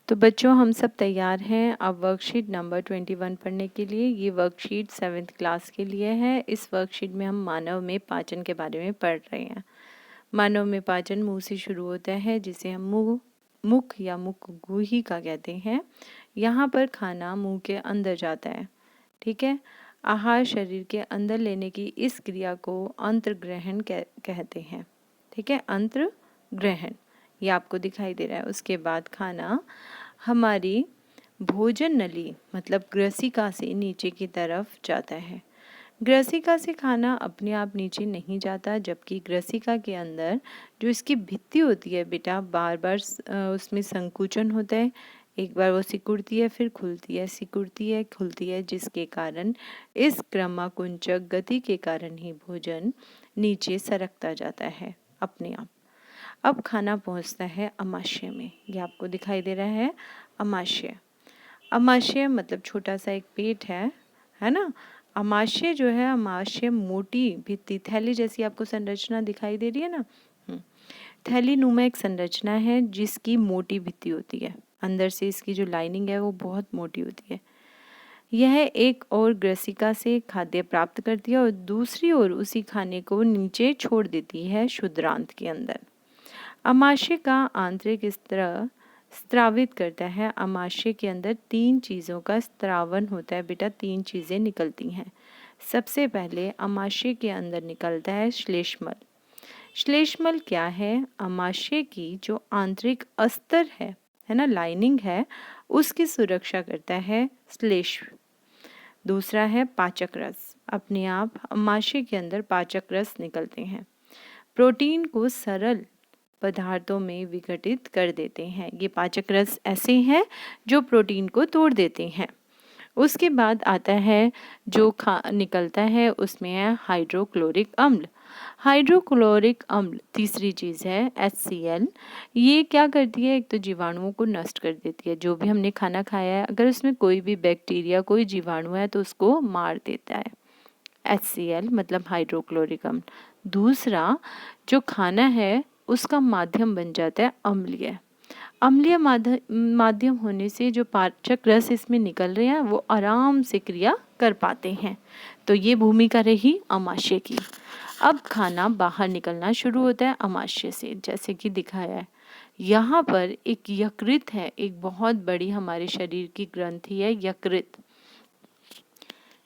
तो बच्चों हम सब तैयार हैं अब वर्कशीट नंबर 21 पढ़ने के लिए। ये वर्कशीट 7th क्लास के लिए है। इस वर्कशीट में हम मानव में पाचन के बारे में पढ़ रहे हैं। मानव में पाचन मुंह से शुरू होता है, जिसे हम मुख या मुख गुहिका कहते हैं। यहाँ पर खाना मुंह के अंदर जाता है, ठीक है। आहार शरीर के अंदर लेने की इस क्रिया को अंतर्ग्रहण कहते हैं, ठीक है। अंतर्ग्रहण ये आपको दिखाई दे रहा है। उसके बाद खाना हमारी भोजन नली मतलब ग्रसिका से नीचे की तरफ जाता है। ग्रसिका से खाना अपने आप नीचे नहीं जाता, जबकि ग्रसिका के अंदर जो इसकी भित्ति होती है बेटा, बार बार उसमें संकुचन होता है। एक बार वो सिकुड़ती है, फिर खुलती है, सिकुड़ती है, खुलती है, जिसके कारण इस क्रमाकुंचक गति के कारण ही भोजन नीचे सरकता जाता है अपने आप। अब खाना पहुंचता है अमाशय में। ये आपको दिखाई दे रहा है अमाशय। अमाशय मतलब छोटा सा एक पेट है ना। अमाशय जो है, अमाशय मोटी भित्ति थैली जैसी आपको संरचना दिखाई दे रही है ना। थैली नुमा एक संरचना है जिसकी मोटी भित्ति होती है। अंदर से इसकी जो लाइनिंग है वो बहुत मोटी होती है। यह एक और ग्रसिका से खाद्य प्राप्त करती है और दूसरी ओर उसी खाने को नीचे छोड़ देती है क्षुद्रांत के अंदर। अमाशय का आंतरिक स्त्रावित करता है। अमाशय के अंदर 3 चीज़ों का स्त्रावन होता है बेटा, 3 चीज़ें निकलती हैं। सबसे पहले अमाशय के अंदर निकलता है श्लेष्मल। श्लेष्मल क्या है? अमाशय की जो आंतरिक अस्तर है ना, लाइनिंग है, उसकी सुरक्षा करता है श्लेष्म। दूसरा है पाचक रस। अपने आप अमाशय के अंदर पाचक रस निकलते हैं, प्रोटीन को सरल पदार्थों में विघटित कर देते हैं। ये पाचक रस ऐसे हैं जो प्रोटीन को तोड़ देते हैं। उसके बाद आता है जो निकलता है, उसमें है हाइड्रोक्लोरिक अम्ल। हाइड्रोक्लोरिक अम्ल तीसरी चीज़ है HCl। ये क्या करती है? एक तो जीवाणुओं को नष्ट कर देती है। जो भी हमने खाना खाया है, अगर उसमें कोई भी बैक्टीरिया, कोई जीवाणु है तो उसको मार देता है। HCl मतलब हाइड्रोक्लोरिक अम्ल। दूसरा जो खाना है उसका माध्यम बन जाता है अम्लीय। अम्लीय माध्यम होने से जो पाचक रस इसमें निकल रहे हैं वो आराम से क्रिया कर पाते हैं। तो ये भूमिका रही अमाशय की। अब खाना बाहर निकलना शुरू होता है अमाशय से, जैसे कि दिखाया है। यहाँ पर एक यकृत है, एक बहुत बड़ी हमारे शरीर की ग्रंथि है यकृत।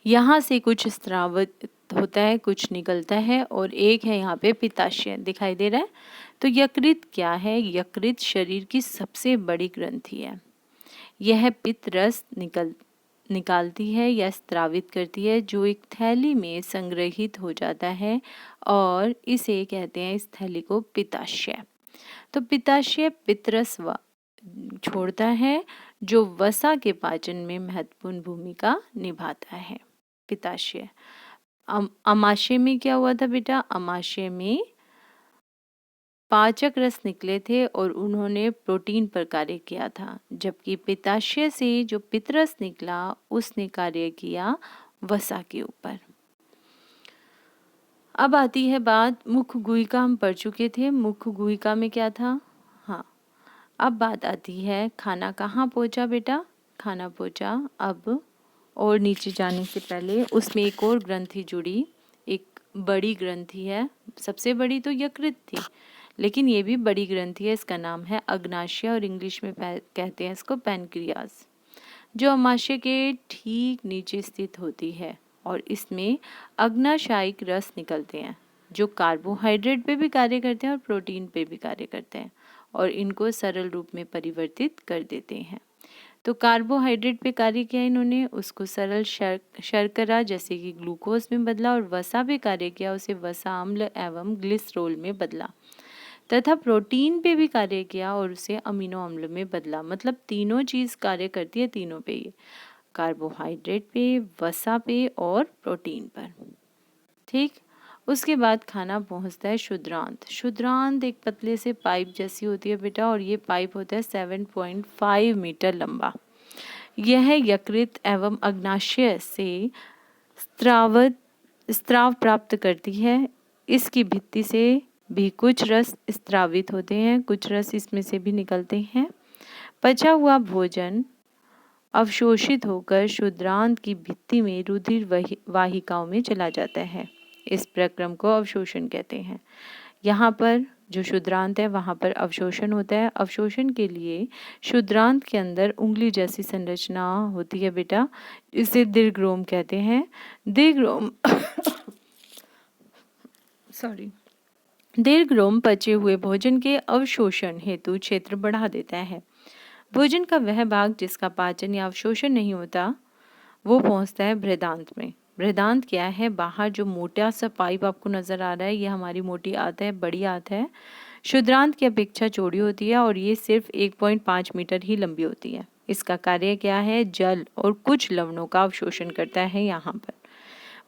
यहाँ से कुछ स्रावित होता है, कुछ निकलता है, और एक है यहाँ पे पित्ताशय दिखाई दे रहा है। तो यकृत क्या है? यकृत शरीर की सबसे बड़ी ग्रंथि है। यह पित्त रस निकालती है या स्त्रावित करती है, जो एक थैली में संग्रहित हो जाता है, और इसे कहते हैं, इस थैली को पित्ताशय। तो पित्ताशय पित्तरस छोड़ता है, जो वसा के पाचन में महत्वपूर्ण भूमिका निभाता है। पित्ताशय। अमाशय में क्या हुआ था बेटा? अमाशय में पाचक रस निकले थे और उन्होंने प्रोटीन पर कार्य किया था, जबकि पित्ताशय से जो पित्तरस निकला उसने कार्य किया वसा के ऊपर। अब आती है बात मुख गुहिका। हम पढ़ चुके थे मुख गुहिका में क्या था। हाँ, अब बात आती है खाना कहाँ पहुंचा बेटा? खाना पहुंचा अब, और नीचे जाने से पहले उसमें एक और ग्रंथि जुड़ी, एक बड़ी ग्रंथि है। सबसे बड़ी तो यकृत थी, लेकिन ये भी बड़ी ग्रंथि है। इसका नाम है अग्नाशय, और इंग्लिश में कहते हैं इसको पैनक्रियाज, जो अमाशय के ठीक नीचे स्थित होती है। और इसमें अग्नाशयिक रस निकलते हैं, जो कार्बोहाइड्रेट पे भी कार्य करते हैं और प्रोटीन पे भी कार्य करते हैं, और इनको सरल रूप में परिवर्तित कर देते हैं। तो कार्बोहाइड्रेट पे कार्य किया इन्होंने, उसको सरल शर्करा जैसे कि ग्लूकोज में बदला, और वसा पे कार्य किया, उसे वसा अम्ल एवं ग्लिसरोल में बदला, तथा प्रोटीन पे भी कार्य किया और उसे अमीनो अम्ल में बदला। मतलब तीनों चीज कार्य करती है, तीनों पे, ये कार्बोहाइड्रेट पे, वसा पे और प्रोटीन पर। ठीक। उसके बाद खाना पहुंचता है क्षुद्रांत। क्षुद्रांत एक पतले से पाइप जैसी होती है बेटा, और ये पाइप होता है 7.5 मीटर लंबा। यह यकृत एवं अग्नाशय से स्त्राव प्राप्त करती है। इसकी भित्ति से भी कुछ रस स्त्रावित होते हैं, कुछ रस इसमें से भी निकलते हैं। पचा हुआ भोजन अवशोषित होकर क्षुद्रांत की भित्ति में रुधिर वाहिकाओं में चला जाता है। इस प्रक्रम को अवशोषण कहते हैं। यहाँ पर जो क्षुद्रांत है वहाँ पर अवशोषण होता है। अवशोषण के लिए क्षुद्रांत के अंदर उंगली जैसी संरचना होती है बेटा, इसे दीर्घरोम कहते हैं। दीर्घरोम दीर्घरोम पचे हुए भोजन के अवशोषण हेतु क्षेत्र बढ़ा देता है। भोजन का वह भाग जिसका पाचन या अवशोषण नहीं होता वो पहुंचता है बृहदांत में। बृहदांत क्या है? बाहर जो मोटा सा पाइप आपको नजर आ रहा है, ये हमारी मोटी आंत है, बड़ी आंत है। क्षुद्रांत की अपेक्षा चौड़ी होती है और ये सिर्फ 1.5 मीटर ही लंबी होती है। इसका कार्य क्या है? जल और कुछ लवणों का अवशोषण करता है। यहाँ पर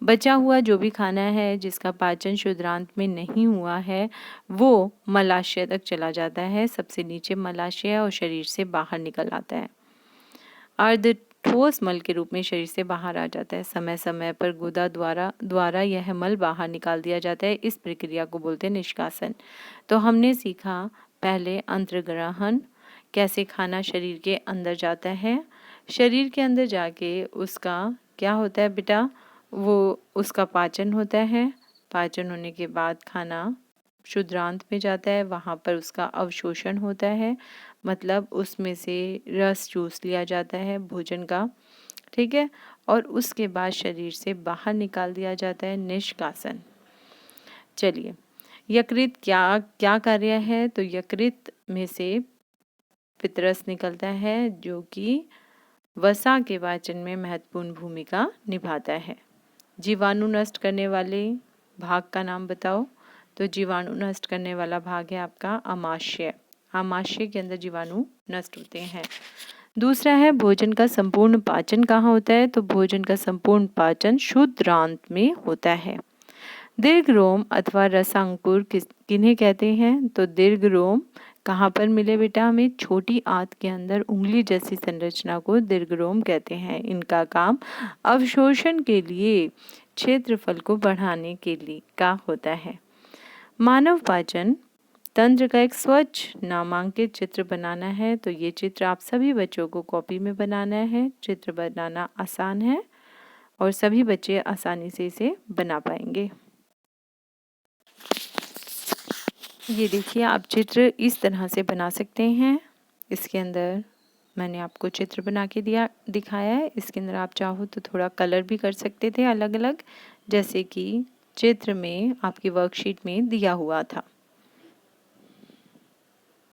बचा हुआ जो भी खाना है जिसका पाचन क्षुद्रांत में नहीं हुआ है वो मलाशय तक चला जाता है। सबसे नीचे मलाशय और शरीर से बाहर निकल आता है। अर्ध ठोस मल के रूप में शरीर से बाहर आ जाता है। समय समय पर गुदा द्वारा यह मल बाहर निकाल दिया जाता है। इस प्रक्रिया को बोलते हैं निष्कासन। तो हमने सीखा पहले अंतर्ग्रहण, कैसे खाना शरीर के अंदर जाता है। शरीर के अंदर जाके उसका क्या होता है बेटा? वो उसका पाचन होता है। पाचन होने के बाद खाना क्षुद्रांत में जाता है, वहाँ पर उसका अवशोषण होता है, मतलब उसमें से रस चूस लिया जाता है भोजन का, ठीक है। और उसके बाद शरीर से बाहर निकाल दिया जाता है, निष्कासन। चलिए, यकृत क्या क्या कार्य है? तो यकृत में से पितरस निकलता है जो कि वसा के पाचन में महत्वपूर्ण भूमिका निभाता है। जीवाणु नष्ट करने वाले भाग का नाम बताओ। तो जीवाणु नष्ट करने वाला भाग है आपका आमाशय। आमाशय के अंदर जीवाणु नष्ट होते हैं। दूसरा है भोजन का संपूर्ण पाचन कहाँ होता है? तो भोजन का संपूर्ण पाचन क्षुद्रांत में होता है। दीर्घरोम अथवा रसांकुर किन्हें कहते हैं? तो दीर्घरोम कहाँ पर मिले बेटा हमें? छोटी आंत के अंदर उंगली जैसी संरचना को दीर्घरोम कहते हैं। इनका काम अवशोषण के लिए, क्षेत्रफल को बढ़ाने के लिए का होता है। मानव पाचन तंत्र का एक स्वच्छ नामांकित चित्र बनाना है। तो ये चित्र आप सभी बच्चों को कॉपी में बनाना है। चित्र बनाना आसान है और सभी बच्चे आसानी से इसे बना पाएंगे। ये देखिए, आप चित्र इस तरह से बना सकते हैं। इसके अंदर मैंने आपको चित्र बना के दिखाया है। इसके अंदर आप चाहो तो थोड़ा कलर भी कर सकते थे अलग अलग, जैसे कि चित्र में आपकी वर्कशीट में दिया हुआ था।